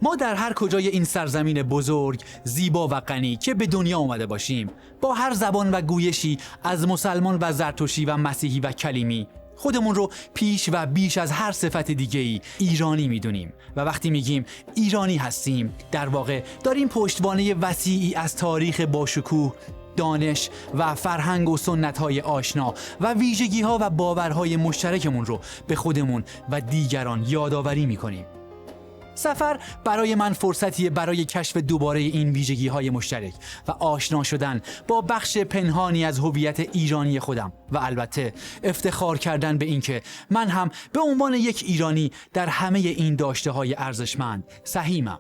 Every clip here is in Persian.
ما در هر کجای این سرزمین بزرگ، زیبا و غنی که به دنیا آمده باشیم، با هر زبان و گویشی از مسلمان و زرتشتی و مسیحی و کلیمی خودمون رو پیش و بیش از هر صفت دیگه‌ای ایرانی میدونیم و وقتی میگیم ایرانی هستیم در واقع داریم پشتوانه وسیعی از تاریخ باشکوه، دانش و فرهنگ و سنت‌های آشنا و ویژگی‌ها و باورهای مشترکمون رو به خودمون و دیگران یادآوری می‌کنیم. سفر برای من فرصتیه برای کشف دوباره این ویژگی‌های مشترک و آشنا شدن با بخش پنهانی از هویت ایرانی خودم و البته افتخار کردن به اینکه من هم به عنوان یک ایرانی در همه این داشته‌های ارزشمند سهیمم.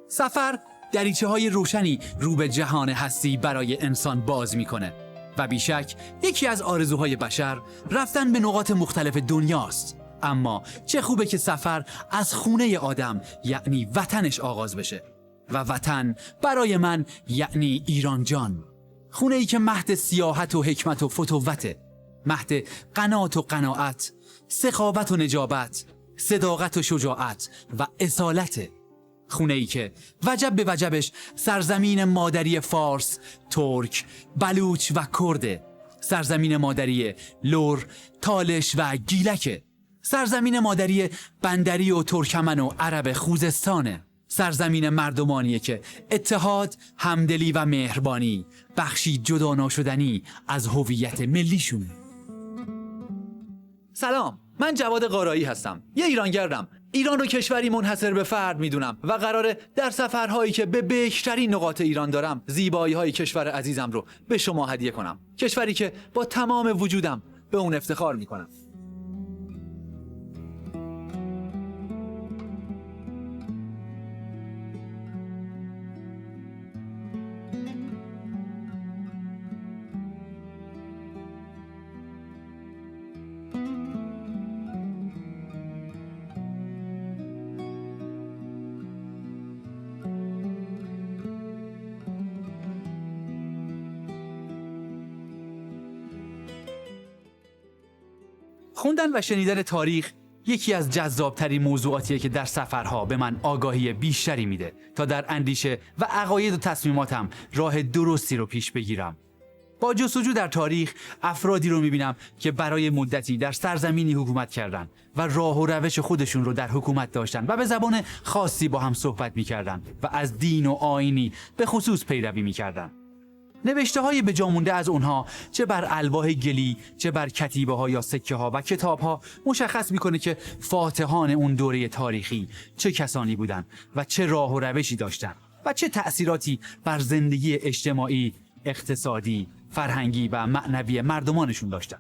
سفر دریچه‌های روشنی رو به جهان هستی برای انسان باز می‌کنه و بیشک یکی از آرزوهای بشر رفتن به نقاط مختلف دنیاست. اما چه خوبه که سفر از خونه آدم یعنی وطنش آغاز بشه و وطن برای من یعنی ایران جان، خونه‌ای که مهد سیاحت و حکمت و فتوته، مهد قنات و قناعت، سخاوت و نجابت، صداقت و شجاعت و اصالته، خونه‌ای که وجب به وجبش سرزمین مادری فارس، ترک، بلوچ و کرده، سرزمین مادری لور، تالش و گیلکه، سرزمین مادری بندری و ترکمن و عرب خوزستانه، سرزمین مردمانیه که اتحاد، همدلی و مهربانی بخشی جدا ناشدنی از هویت ملیشونه. سلام، من جواد قارایی هستم. یه ایرانگردم. ایران رو کشوری منحصر به فرد میدونم و قراره در سفرهایی که به بکرترین نقاط ایران دارم زیبایی‌های کشور عزیزم رو به شما هدیه کنم. کشوری که با تمام وجودم به اون افتخار میکنم. خوندن و شنیدن تاریخ یکی از جذابترین موضوعاتیه که در سفرها به من آگاهی بیشتری میده تا در اندیشه و عقاید و تصمیماتم راه درستی رو پیش بگیرم. با جستجو در تاریخ افرادی رو میبینم که برای مدتی در سرزمینی حکومت کردن و راه و روش خودشون رو در حکومت داشتن و به زبان خاصی با هم صحبت میکردن و از دین و آیینی به خصوص پیروی میکردن. نوشته‌های به جا مونده از اونها چه بر الواح گلی، چه بر کتیبه‌ها یا سکه‌ها و کتاب‌ها مشخص میکنه که فاتحان اون دوره تاریخی چه کسانی بودن و چه راه و روشی داشتن و چه تأثیراتی بر زندگی اجتماعی، اقتصادی، فرهنگی و معنوی مردمانشون داشتن.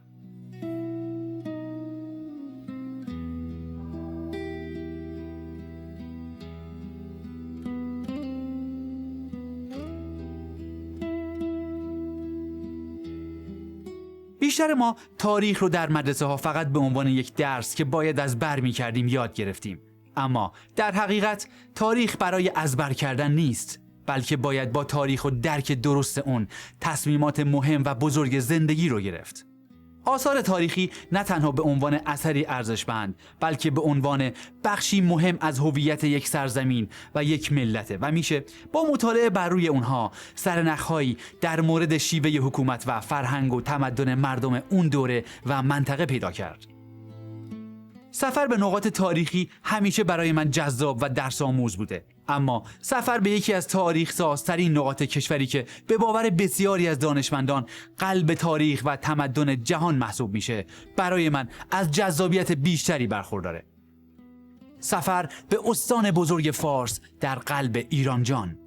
بیشتر ما تاریخ رو در مدرسه ها فقط به عنوان یک درس که باید از بر می کردیم یاد گرفتیم. اما در حقیقت تاریخ برای از بر کردن نیست، بلکه باید با تاریخ و درک درست اون تصمیمات مهم و بزرگ زندگی رو گرفت. آثار تاریخی نه تنها به عنوان اثری ارزشمند، بلکه به عنوان بخشی مهم از هویت یک سرزمین و یک ملته و میشه با مطالعه بر روی اونها سرنخ‌هایی در مورد شیوه حکومت و فرهنگ و تمدن مردم اون دوره و منطقه پیدا کرد. سفر به نقاط تاریخی همیشه برای من جذاب و درس‌آموز بوده، اما سفر به یکی از تاریخ سازترین نقاط کشوری که به باور بسیاری از دانشمندان قلب تاریخ و تمدن جهان محسوب میشه برای من از جذابیت بیشتری برخورداره. سفر به استان بزرگ فارس در قلب ایران جان.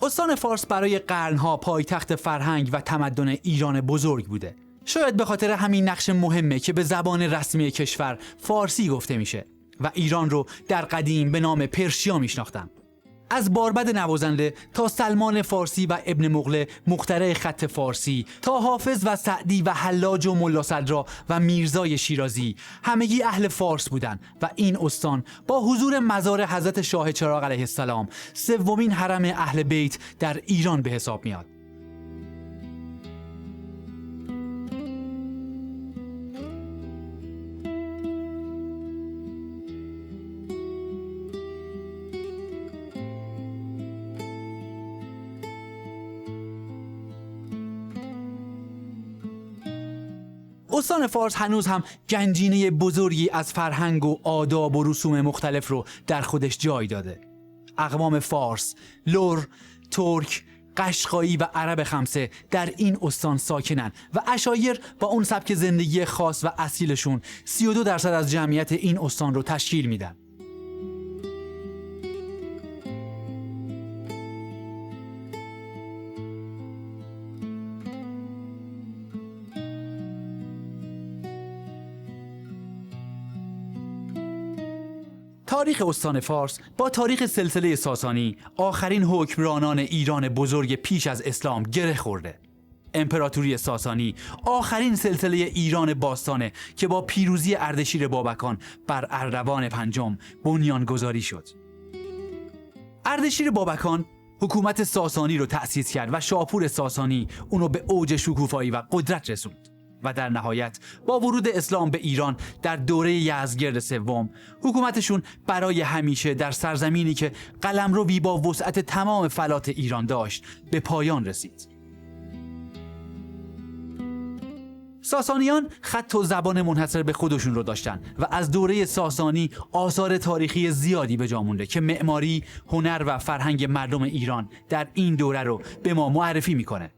استان فارس برای قرنها پایتخت فرهنگ و تمدن ایران بزرگ بوده. شاید به خاطر همین نقش مهمه که به زبان رسمی کشور فارسی گفته میشه و ایران رو در قدیم به نام پرشیا میشناختن. از باربد نوازنده تا سلمان فارسی و ابن مغله مخترع خط فارسی تا حافظ و سعدی و حلاج و ملا صدرا و میرزای شیرازی همگی اهل فارس بودند و این استان با حضور مزار حضرت شاه چراغ علیه السلام سومین حرم اهل بیت در ایران به حساب میاد. استان فارس هنوز هم گنجینه بزرگی از فرهنگ و آداب و رسوم مختلف رو در خودش جای داده. اقوام فارس، لر، ترک، قشقایی و عرب خمسه در این استان ساکنن و عشایر با اون سبک زندگی خاص و اصیلشون 32% از جمعیت این استان رو تشکیل میدن. تاریخ استان فارس با تاریخ سلسله ساسانی، آخرین حکمرانان ایران بزرگ پیش از اسلام، گره خورده. امپراتوری ساسانی آخرین سلسله ایران باستانه که با پیروزی اردشیر بابکان بر اردوان پنجم بنیانگذاری شد. اردشیر بابکان حکومت ساسانی رو تأسیس کرد و شاپور ساسانی اونو به اوج شکوفایی و قدرت رسوند. و در نهایت با ورود اسلام به ایران در دوره یزدگرد سوم حکومتشون برای همیشه در سرزمینی که قلمروی با وسعت تمام فلات ایران داشت به پایان رسید. ساسانیان خط و زبان منحصر به خودشون رو داشتن و از دوره ساسانی آثار تاریخی زیادی به جا مونده که معماری، هنر و فرهنگ مردم ایران در این دوره رو به ما معرفی میکنه.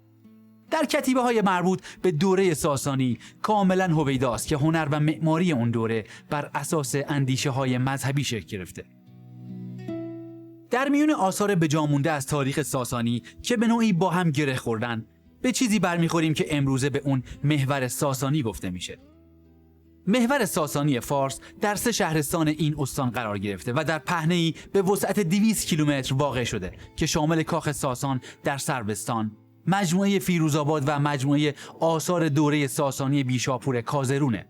در کتیبه‌های مربوط به دوره ساسانی کاملا هویداست که هنر و معماری اون دوره بر اساس اندیشه‌های مذهبی شکل گرفته. در میون آثار به جا مونده از تاریخ ساسانی که به نوعی با هم گره خوردن، به چیزی برمیخوریم که امروزه به اون محور ساسانی گفته میشه. محور ساسانی فارس در 3 شهرستان این استان قرار گرفته و در پهنه‌ای به وسعت 200 کیلومتر واقع شده که شامل کاخ ساسان در سربستان، مجموعه فیروزآباد و مجموعه آثار دوره ساسانی بیشاپور کازرونه.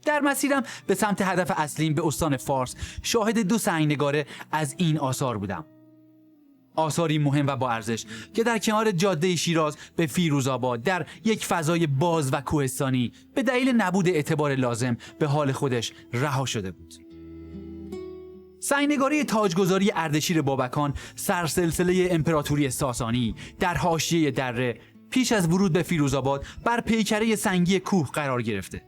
در مسیرم به سمت هدف اصلیم به استان فارس شاهد 2 سنگنگاره از این آثار بودم. آثاری مهم و با ارزش که در کنار جاده شیراز به فیروزآباد در یک فضای باز و کوهستانی به دلیل نبود اعتبار لازم به حال خودش رها شده بود. سنگنگاره تاجگذاری اردشیر بابکان سرسلسله امپراتوری ساسانی در حاشیه دره پیش از ورود به فیروزآباد بر پیکره سنگی کوه قرار گرفته.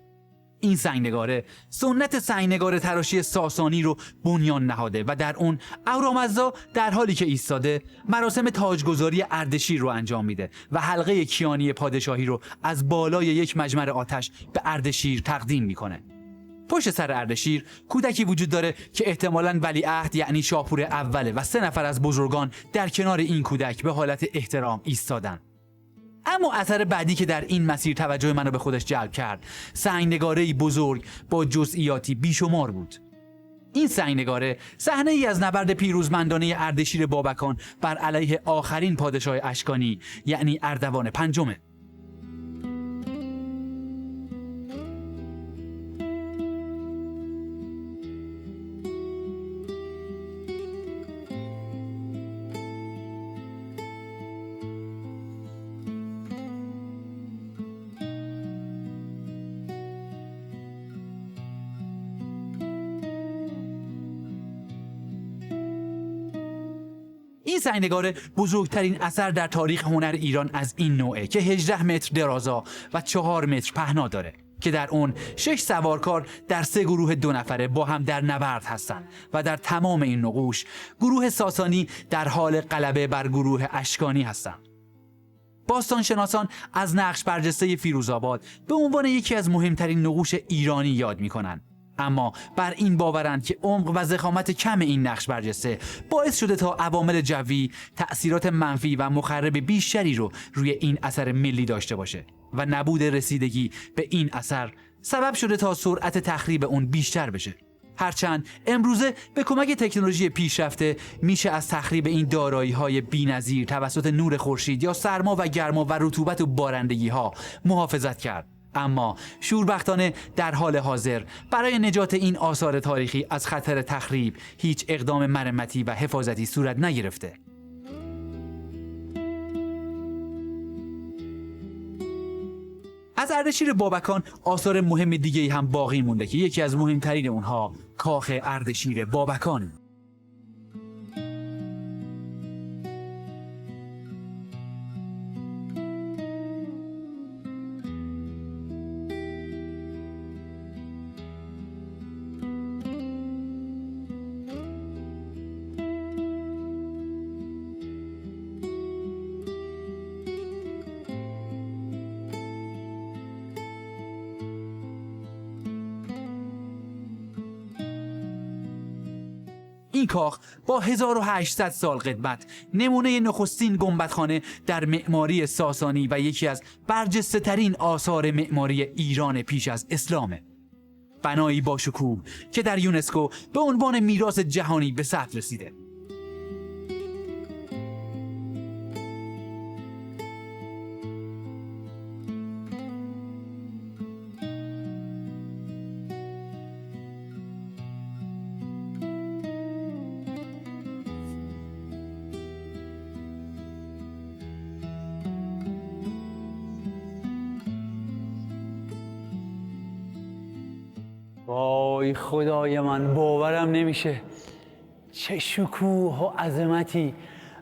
این سنگنگاره سنت سنگنگاره تراشی ساسانی رو بنیان نهاده و در اون اهورامزدا در حالی که ایستاده مراسم تاجگذاری اردشیر رو انجام میده و حلقه کیانی پادشاهی رو از بالای یک مجمر آتش به اردشیر تقدیم میکنه. پشت سر اردشیر کودکی وجود داره که احتمالاً ولیعهد یعنی شاپور اوله و 3 نفر از بزرگان در کنار این کودک به حالت احترام ایستادن. اما اثر بعدی که در این مسیر توجه منو به خودش جلب کرد سنگنگاره‌ای بزرگ با جزئیاتی بیشمار بود. این سنگنگاره صحنه‌ای از نبرد پیروزمندانه اردشیر بابکان بر علیه آخرین پادشاه اشکانی یعنی اردوان پنجمه. این سنگنگاره بزرگترین اثر در تاریخ هنر ایران از این نوعه که 18 متر درازا و 4 متر پهنا داره که در اون 6 سوارکار در 3 گروه 2 نفره با هم در نبرد هستند و در تمام این نقوش گروه ساسانی در حال غلبه بر گروه اشکانی هستند. باستانشناسان از نقش برجسته فیروزآباد به عنوان یکی از مهمترین نقوش ایرانی یاد می‌کنند اما بر این باورند که عمق و ضخامت کم این نقش برجسته باعث شده تا عوامل جوی تأثیرات منفی و مخرب بیشتری رو روی این اثر ملی داشته باشه و نبود رسیدگی به این اثر سبب شده تا سرعت تخریب اون بیشتر بشه. هرچند امروزه به کمک تکنولوژی پیشرفته میشه از تخریب این دارایی‌های بی‌نظیر توسط نور خورشید یا سرما و گرما و رطوبت و بارندگی‌ها محافظت کرد، اما شوربختانه در حال حاضر برای نجات این آثار تاریخی از خطر تخریب هیچ اقدام مرمتی و حفاظتی صورت نگرفته. از اردشیر بابکان آثار مهم دیگه‌ای هم باقی مونده که یکی از مهمترین اونها کاخ اردشیر بابکان. این کاخ با 1800 سال قدمت نمونه نخستین گنبدخانه در معماری ساسانی و یکی از برجسته‌ترین آثار معماری ایران پیش از اسلامه. بنایی با شکوه که در یونسکو به عنوان میراث جهانی به ثبت رسیده. وای خدای من، باورم نمیشه چه شکوه و عظمتی.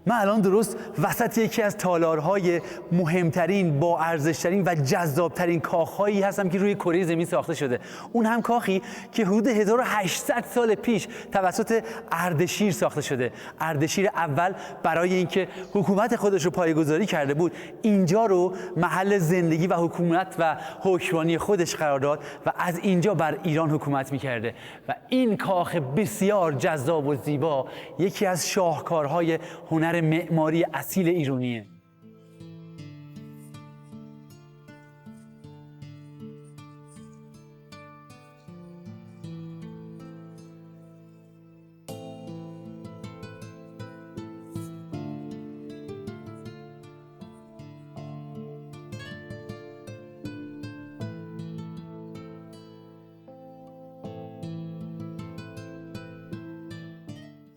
من الان درست وسط یکی از تالارهای مهمترین، با ارزشترین و جذابترین کاخهایی هستم که روی کره زمین ساخته شده. اون هم کاخی که حدود 1800 سال پیش توسط اردشیر ساخته شده. اردشیر اول برای اینکه حکومت خودش رو پایه‌گذاری کرده بود، اینجا رو محل زندگی و حکومت و حکمرانی خودش قرار داد و از اینجا بر ایران حکومت می‌کرده. و این کاخ بسیار جذاب و زیبا یکی از شاهکارهای هنر معماری اصیل ایرانیه.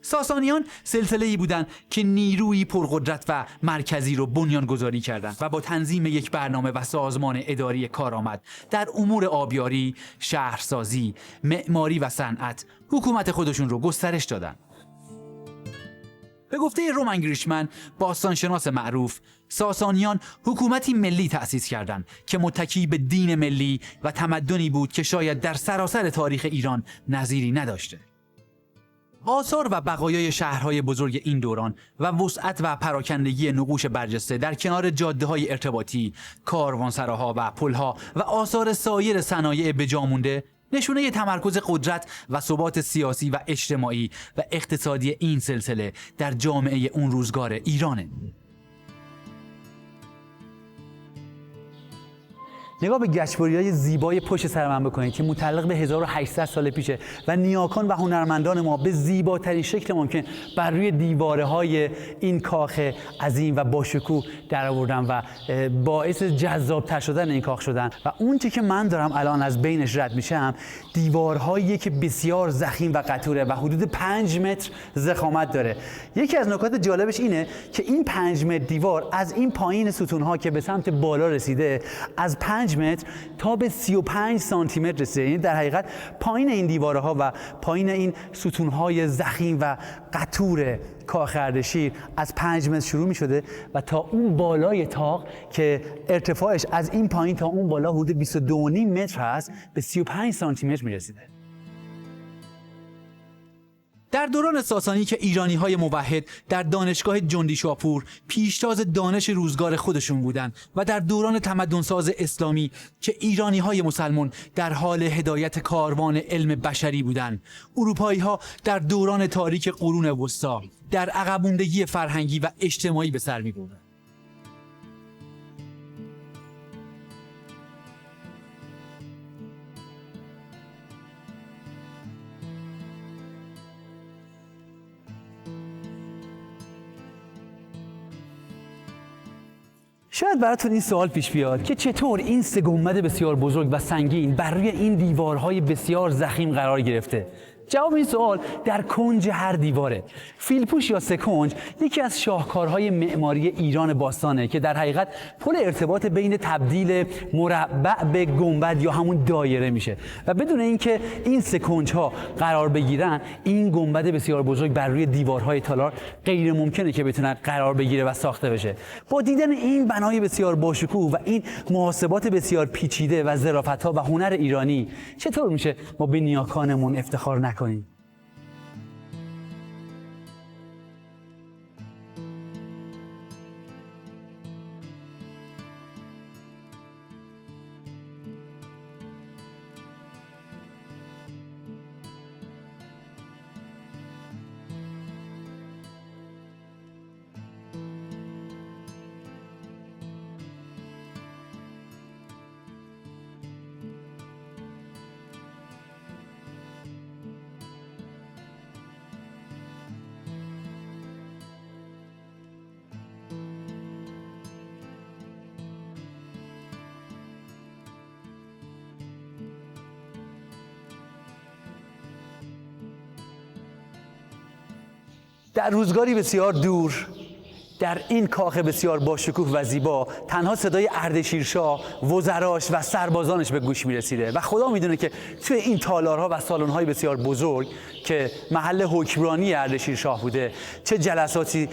ساسانیان سلسله‌ای بودند که نیروی پرقدرت و مرکزی رو بنیانگذاری کردند و با تنظیم یک برنامه و سازمان اداری کارآمد در امور آبیاری، شهرسازی، معماری و صنعت حکومت خودشون رو گسترش دادند. به گفته رومن گریشمن، باستانشناس معروف، ساسانیان حکومتی ملی تأسیس کردند که متکی به دین ملی و تمدنی بود که شاید در سراسر تاریخ ایران نظیری نداشته. آثار و بقایای شهرهای بزرگ این دوران و وسعت و پراکندگی نقوش برجسته در کنار جاده‌های ارتباطی، کاروانسراها و پل‌ها و آثار سایر صنایع بجامونده نشونه تمرکز قدرت و ثبات سیاسی و اجتماعی و اقتصادی این سلسله در جامعه اون روزگار ایرانه. نگاه به گچبری‌های زیبای پشت سر من بکنید که متعلق به 1800 سال پیشه و نیاکان و هنرمندان ما به زیباترین شکل ممکن بر روی دیواره‌های این کاخ عظیم و باشکوه در آوردن و باعث جذاب‌تر شدن این کاخ شدن. و اون چیزی که من دارم الان از بینش رد میشم، دیوارهایی که بسیار ضخیم و قطوره و حدود 5 متر ضخامت داره. یکی از نکات جالبش اینه که این 5 متر دیوار از این پایین ستون‌ها که به سمت بالا رسیده، از 5 متر تا به 35 سانتی متر رسیده. یعنی در حقیقت پایین این دیوارها و پایین این ستونهای ضخیم و قطور کاخ اردشیر از 5 متر شروع می شده و تا اون بالای طاق که ارتفاعش از این پایین تا اون بالا حدود 22.5 متر هست، به 35 سانتی متر می رسیده. در دوران ساسانی که ایرانی‌های موحد در دانشگاه جندی شاپور پیشتاز دانش روزگار خودشون بودند و در دوران تمدنساز اسلامی که ایرانی‌های مسلمان در حال هدایت کاروان علم بشری بودند، اروپایی‌ها در دوران تاریک قرون وسطی در عقب‌ماندگی فرهنگی و اجتماعی به سر می‌بردند. شاید براتون این سوال پیش بیاد که چطور این سه گنبد بسیار بزرگ و سنگین بر روی این دیوارهای بسیار ضخیم قرار گرفته. جواب این سوال در کنج هر دیواره. فیلپوش یا سکنج یکی از شاهکارهای معماری ایران باستانه که در حقیقت پل ارتباط بین تبدیل مربع به گنبد یا همون دایره میشه و بدون اینکه این سکنج‌ها قرار بگیرن، این گنبد بسیار بزرگ بر روی دیوارهای تالار غیر ممکنه که بتونه قرار بگیره و ساخته بشه. با دیدن این بنای بسیار باشکوه و این محاسبات بسیار پیچیده و ظرافت‌ها و هنر ایرانی، چطور میشه ما به نیاکانمون افتخار نکنیم؟ در روزگاری بسیار دور، در این کاخ بسیار باشکوه و زیبا، تنها صدای اردشیرشاه، وزراش و سربازانش به گوش می‌رسیده و خدا میدونه که توی این تالارها و سالن‌های بسیار بزرگ که محل حکمرانی اردشیرشاه بوده چه جلساتی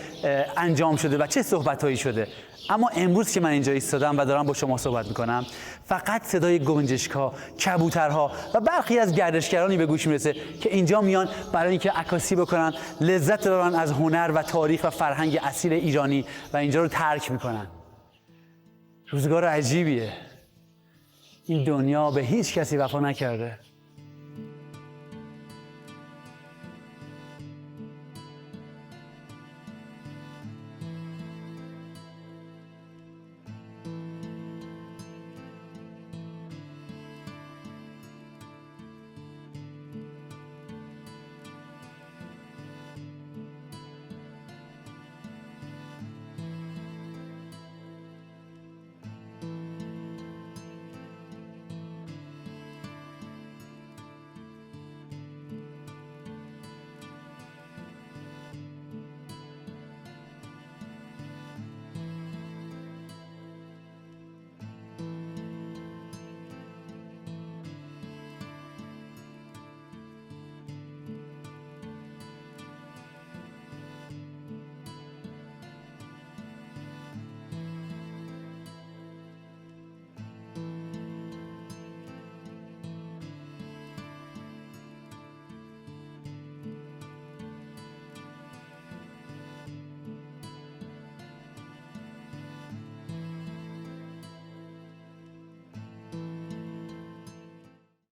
انجام شده و چه صحبت‌هایی شده. اما امروز که من اینجا ایستادم و دارم با شما صحبت میکنم، فقط صدای گنجشک‌ها، کبوترها و برخی از گردشگرانی به گوش میرسه که اینجا میان برای اینکه عکاسی بکنن، لذت ببرن از هنر و تاریخ و فرهنگ اصیل ایرانی و اینجا رو ترک میکنن. روزگار عجیبیه. این دنیا به هیچ کسی وفا نکرده.